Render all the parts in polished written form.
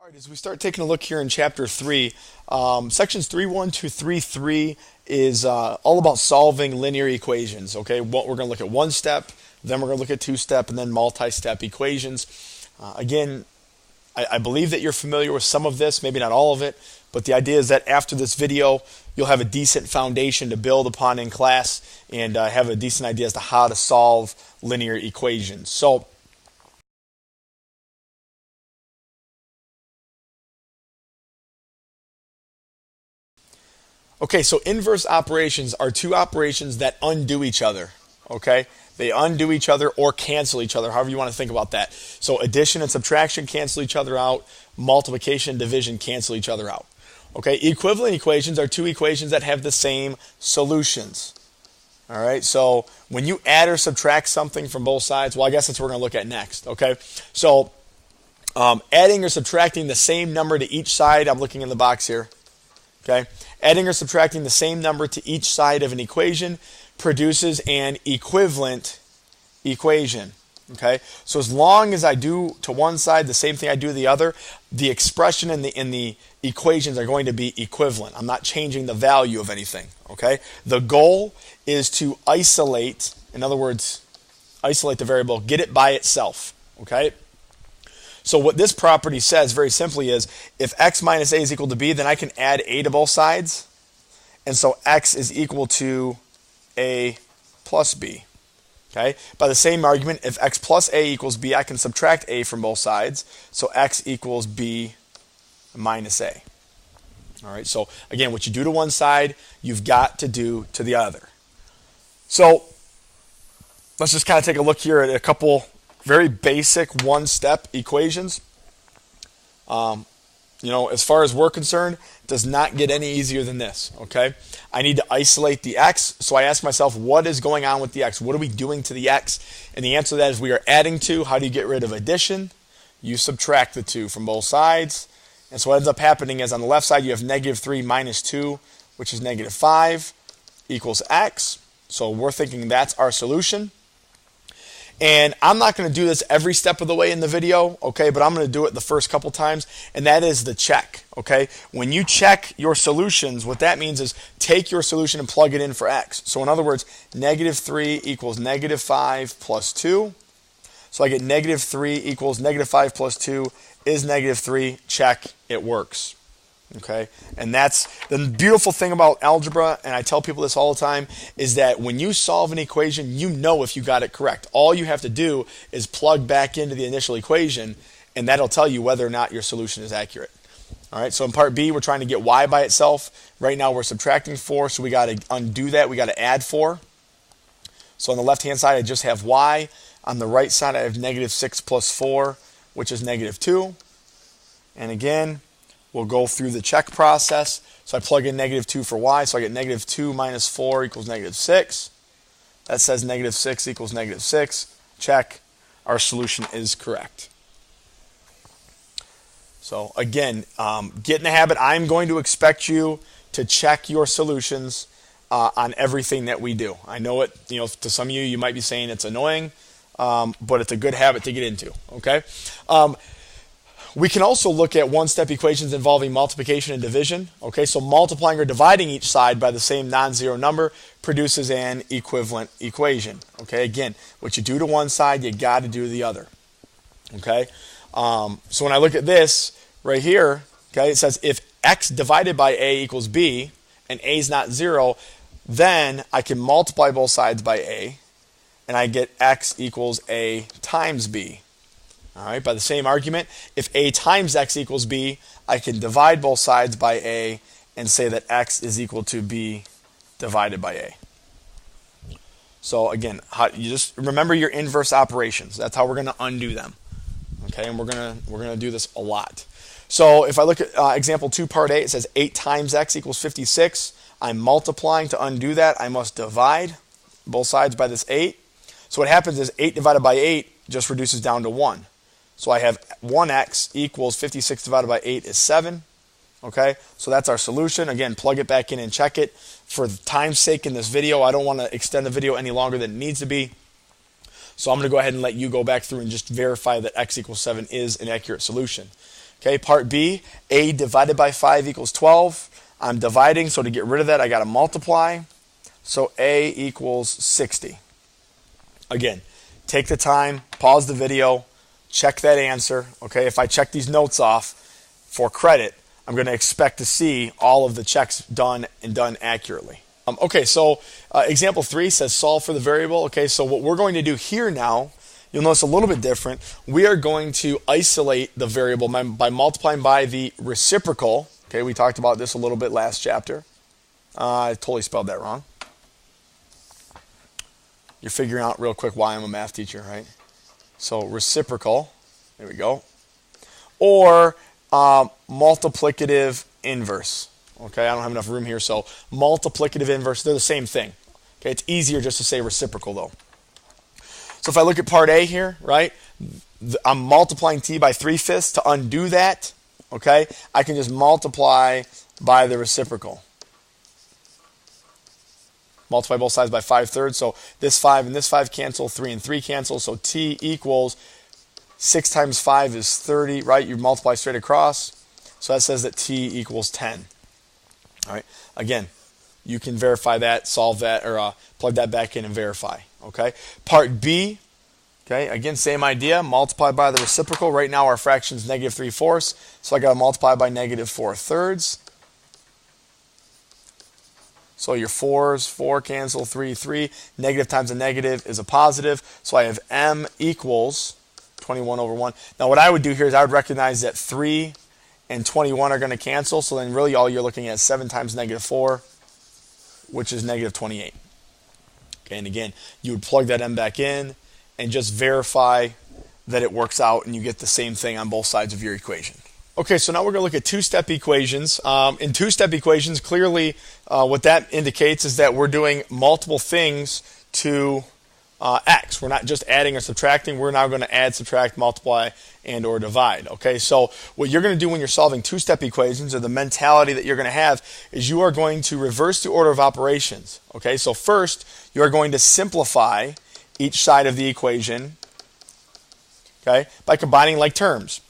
All right, as we start taking a look here in chapter 3, sections 3.1 to 3.3 is all about solving linear equations. Okay, we're going to look at one step, then we're going to look at two-step, and then multi-step equations. Again, I believe that you're familiar with some of this, maybe not all of it, but the idea is that after this video, you'll have a decent foundation to build upon in class and have a decent idea as to how to solve linear equations. So, okay, so inverse operations are two operations that undo each other, okay? They undo each other or cancel each other, however you want to think about that. So addition and subtraction cancel each other out. Multiplication and division cancel each other out. Okay, equivalent equations are two equations that have the same solutions. All right, so when you add or subtract something from both sides, well, I guess that's what we're going to look at next, okay? So adding or subtracting the same number to each side, I'm looking in the box here. Okay, adding or subtracting the same number to each side of an equation produces an equivalent equation. Okay, so as long as I do to one side the same thing I do to the other, the expression in the equations are going to be equivalent. I'm not changing the value of anything. Okay, the goal is to isolate, in other words, isolate the variable, get it by itself. Okay. So what this property says very simply is if x minus a is equal to b, then I can add a to both sides. And so x is equal to a plus b. Okay? By the same argument, if x plus a equals b, I can subtract a from both sides. So x equals b minus a. All right, so again, what you do to one side, you've got to do to the other. So let's just kind of take a look here at a couple very basic one-step equations. As far as we're concerned, does not get any easier than this, okay? I need to isolate the x, so I ask myself, what is going on with the x? What are we doing to the x? And the answer to that is we are adding 2. How do you get rid of addition? You subtract the 2 from both sides. And so what ends up happening is on the left side, you have negative 3 minus 2, which is negative 5, equals x. So we're thinking that's our solution. And I'm not going to do this every step of the way in the video, okay, but I'm going to do it the first couple times, and that is the check, okay? When you check your solutions, what that means is take your solution and plug it in for x. So in other words, negative 3 equals negative 5 plus 2. So I get negative 3 equals negative 5 plus 2 is negative 3. Check, it works. Okay, and that's the beautiful thing about algebra, and I tell people this all the time, is that when you solve an equation, you know if you got it correct. All you have to do is plug back into the initial equation, and that'll tell you whether or not your solution is accurate. All right, so in part B, we're trying to get y by itself. Right now, we're subtracting 4, so we got to undo that. We got to add 4. So on the left-hand side, I just have y. On the right side, I have negative 6 plus 4, which is negative 2. And again, we'll go through the check process. So I plug in negative 2 for y, so I get negative 2 minus 4 equals negative 6. That says negative 6 equals negative 6. Check. Our solution is correct. So again, get in the habit. I'm going to expect you to check your solutions on everything that we do. I know it, to some of you, you might be saying it's annoying, but it's a good habit to get into, okay? We can also look at one-step equations involving multiplication and division. Okay, so multiplying or dividing each side by the same non-zero number produces an equivalent equation. Okay, again, what you do to one side, you got to do to the other. Okay, so when I look at this right here, okay, it says if x divided by a equals b, and a is not 0, then I can multiply both sides by a, and I get x equals a times b. All right, by the same argument, if a times x equals b, I can divide both sides by a and say that x is equal to b divided by a. So again, you just remember your inverse operations. That's how we're going to undo them. Okay, and we're gonna do this a lot. So if I look at example 2, part A, it says 8 times x equals 56. I'm multiplying. To undo that, I must divide both sides by this 8. So what happens is 8 divided by 8 just reduces down to 1. So I have 1x equals 56 divided by 8 is 7. Okay, so that's our solution. Again, plug it back in and check it. For time's sake in this video, I don't want to extend the video any longer than it needs to be. So I'm going to go ahead and let you go back through and just verify that x equals 7 is an accurate solution. Okay, part B, a divided by 5 equals 12. I'm dividing, so to get rid of that, I got to multiply. So a equals 60. Again, take the time, pause the video, check that answer. Okay, if I check these notes off for credit, I'm going to expect to see all of the checks done and done accurately. Okay, so example 3 says solve for the variable. Okay, so what we're going to do here now, you'll notice a little bit different. We are going to isolate the variable by multiplying by the reciprocal. Okay, we talked about this a little bit last chapter. I totally spelled that wrong. You're figuring out real quick why I'm a math teacher, right? So reciprocal, there we go. Or multiplicative inverse. Okay, I don't have enough room here, so multiplicative inverse, they're the same thing. Okay, it's easier just to say reciprocal though. So if I look at part A here, right, I'm multiplying t by 3/5 to undo that. Okay, I can just multiply by the reciprocal. Multiply both sides by 5/3, so this 5 and this 5 cancel, 3 and 3 cancel, so t equals 6 times 5 is 30, right? You multiply straight across, so that says that t equals 10. All right, again, you can verify that, solve that, or plug that back in and verify. Okay, part B, okay, again, same idea, multiply by the reciprocal. Right now our fraction is negative 3/4, so I got to multiply by negative 4/3. So your 4s, 4 cancel, 3, 3. Negative times a negative is a positive. So I have m equals 21/1. Now what I would do here is I would recognize that 3 and 21 are going to cancel. So then really all you're looking at is 7 times negative 4, which is negative 28. Okay, and again, you would plug that m back in and just verify that it works out and you get the same thing on both sides of your equation. Okay, so now we're going to look at two-step equations. In two-step equations, clearly what that indicates is that we're doing multiple things to x. We're not just adding or subtracting. We're now going to add, subtract, multiply, and or divide. Okay, so what you're going to do when you're solving two-step equations, or the mentality that you're going to have, is you are going to reverse the order of operations. Okay, so first you are going to simplify each side of the equation, okay, by combining like terms.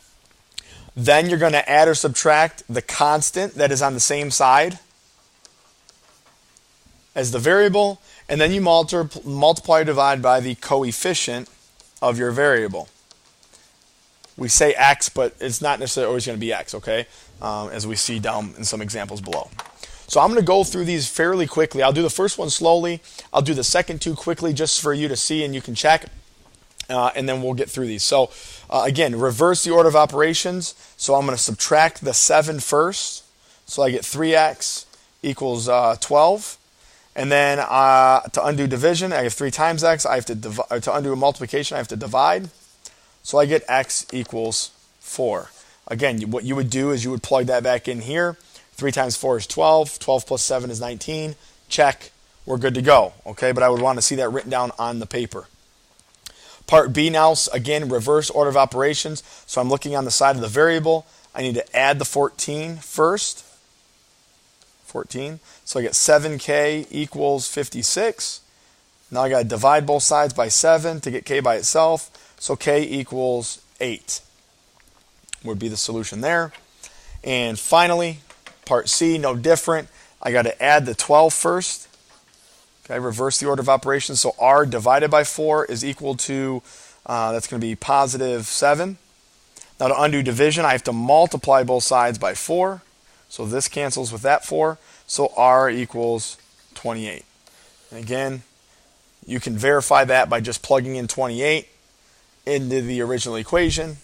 Then you're going to add or subtract the constant that is on the same side as the variable, and then you multiply or divide by the coefficient of your variable. We say x, but it's not necessarily always going to be x, okay, as we see down in some examples below. So I'm going to go through these fairly quickly. I'll do the first one slowly. I'll do the second two quickly just for you to see and you can check. And then we'll get through these. So again, reverse the order of operations. So I'm going to subtract the 7 first. So I get 3x equals 12. And then to undo division, I have 3 times x. I have to undo a multiplication, I have to divide. So I get x equals 4. Again, what you would do is you would plug that back in here. 3 times 4 is 12. 12 plus 7 is 19. Check. We're good to go. Okay, but I would want to see that written down on the paper. Part B now, again, reverse order of operations. So I'm looking on the side of the variable. I need to add the 14 first. 14. So I get 7k equals 56. Now I got to divide both sides by 7 to get k by itself. So k equals 8 would be the solution there. And finally, part C, no different. I got to add the 12 first. Okay, reverse the order of operations. So r divided by 4 is equal to, that's going to be positive 7. Now to undo division, I have to multiply both sides by 4. So this cancels with that 4. So r equals 28. And again, you can verify that by just plugging in 28 into the original equation.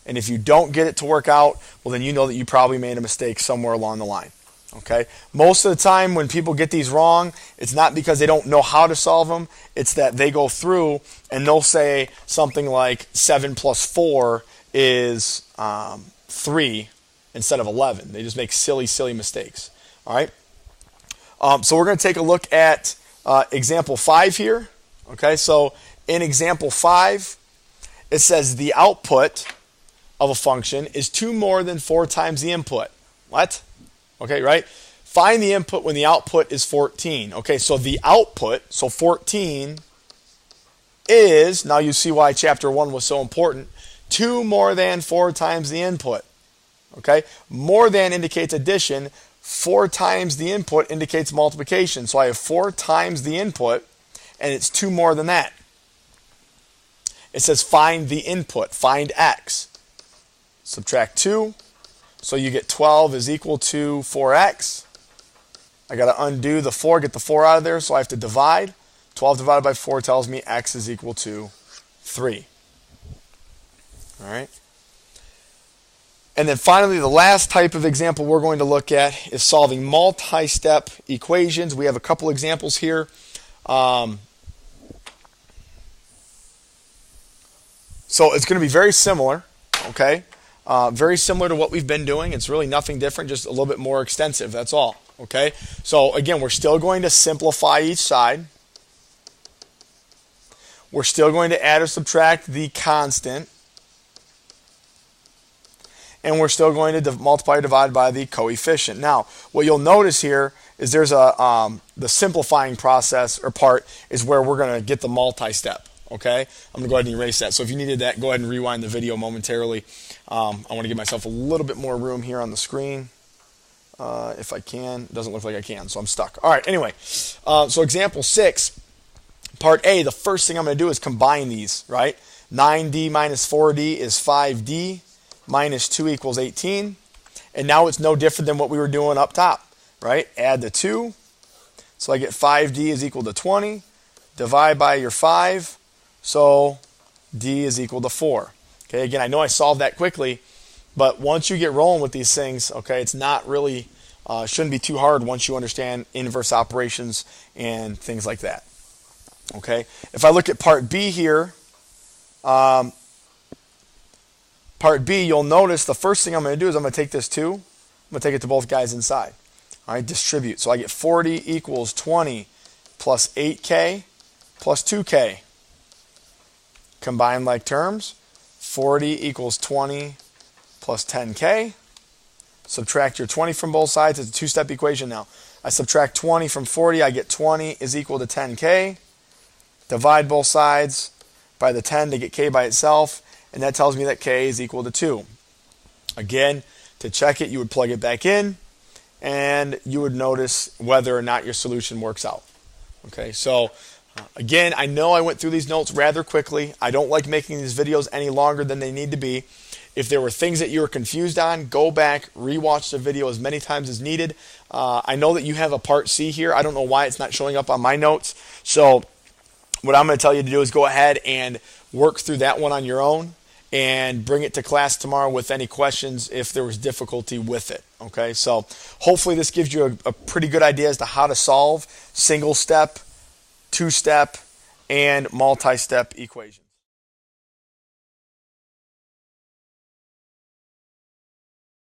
And if you don't get it to work out, well then you know that you probably made a mistake somewhere along the line. Okay, most of the time when people get these wrong, it's not because they don't know how to solve them. It's that they go through and they'll say something like 7 plus 4 is 3 instead of 11. They just make silly mistakes. All right. So we're going to take a look at example 5 here. Okay, so in example 5, it says the output of a function is 2 more than 4 times the input. What? Okay, right? Find the input when the output is 14. Okay, so the output, so 14, is, now you see why chapter 1 was so important, 2 more than 4 times the input. Okay, more than indicates addition. 4 times the input indicates multiplication. So I have 4 times the input, and it's 2 more than that. It says find the input, find x. Subtract 2, so you get 12 is equal to 4x. I got to undo the 4, get the 4 out of there, so I have to divide. 12 divided by 4 tells me x is equal to 3. All right. And then finally, the last type of example we're going to look at is solving multi-step equations. We have a couple examples here. So it's going to be very similar, okay? Very similar to what we've been doing. It's really nothing different, just a little bit more extensive, that's all, okay? So again, we're still going to simplify each side. We're still going to add or subtract the constant. And we're still going to multiply or divide by the coefficient. Now, what you'll notice here is there's the simplifying process or part is where we're going to get the multi-step. Okay, I'm going to go ahead and erase that. So if you needed that, go ahead and rewind the video momentarily. I want to give myself a little bit more room here on the screen. If I can. It doesn't look like I can, so I'm stuck. All right, anyway. So example 6, part A, the first thing I'm going to do is combine these, right? 9d minus 4d is 5d. Minus 2 equals 18. And now it's no different than what we were doing up top, right? Add the 2. So I get 5d is equal to 20. Divide by your 5. So d is equal to 4. Okay, again, I know I solved that quickly, but once you get rolling with these things, okay, it's not really, shouldn't be too hard once you understand inverse operations and things like that. Okay, if I look at part B here, Part B, you'll notice the first thing I'm going to do is I'm going to take this 2. I'm going to take it to both guys inside. All right, distribute. So I get 40 equals 20 plus 8k plus 2k. Combine like terms. 40 equals 20 plus 10k. Subtract your 20 from both sides. It's a two-step equation now. I subtract 20 from 40. I get 20 is equal to 10k. Divide both sides by the 10 to get k by itself. And that tells me that k is equal to 2. Again, to check it, you would plug it back in, and you would notice whether or not your solution works out. Okay, so again, I know I went through these notes rather quickly. I don't like making these videos any longer than they need to be. If there were things that you were confused on, go back, rewatch the video as many times as needed. I know that you have a part C here. I don't know why it's not showing up on my notes. So what I'm going to tell you to do is go ahead and work through that one on your own and bring it to class tomorrow with any questions if there was difficulty with it. Okay, so hopefully this gives you a pretty good idea as to how to solve single step, two-step, and multi-step equations.